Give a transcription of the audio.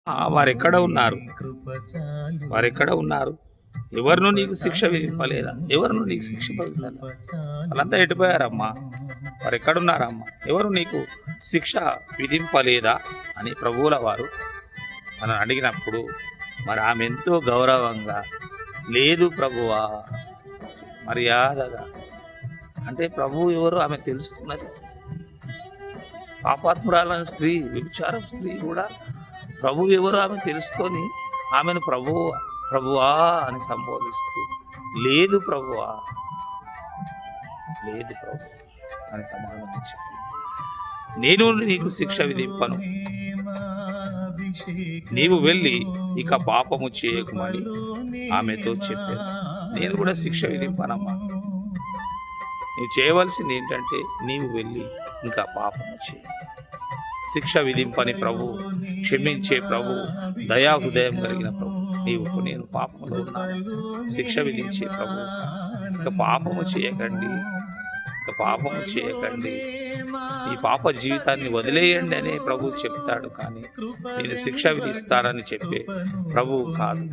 వారెక్కడ ఉన్నారు? వారెక్కడ ఉన్నారు? ఎవరును నీకు శిక్ష విధింపలేదా? ఎవరును నీకు శిక్ష పలుకుతారా? వాళ్ళంతా ఎటుపోయారమ్మా? వారెక్కడున్నారమ్మా? ఎవరు నీకు శిక్ష విధింపలేదా అని ప్రభువుల వారు మనం అడిగినప్పుడు మరి ఆమె ఎంతో గౌరవంగా, లేదు ప్రభువా, మర్యాదగా, అంటే ప్రభువు ఎవరు ఆమె తెలుసుకున్నది. పాపాత్మురాలైన స్త్రీ, వ్యభిచార స్త్రీ కూడా ప్రభువు ఎవరు ఆమె తెలుసుకొని ఆమెను ప్రభువా అని సంబోధిస్తూ, లేదు ప్రభువా, లేదు ప్రభు అని సమాధానం చెప్పింది. నేను నీకు శిక్ష విధింపను, నీవు వెళ్ళి ఇక పాపము చేయకుమని ఆమెతో చెప్పాను. నేను కూడా శిక్ష విధింపనమ్మా. నువ్వు చేయవలసింది ఏంటంటే నీవు వెళ్ళి ఇంకా పాపము చేయ. శిక్ష విధింపని ప్రభు, క్షమించే ప్రభు, దయా హృదయం కలిగిన ప్రభు, నేను పాపంలో ఉన్నాను, శిక్ష విధించే ప్రభు, ఇక పాపము చేయకండి, ఇక పాపము చేయకండి, ఈ పాప జీవితాన్ని వదిలేయండి అనే ప్రభు చెప్తాడు. కానీ నేను శిక్ష విధిస్తానని చెప్పే ప్రభువు కాదు.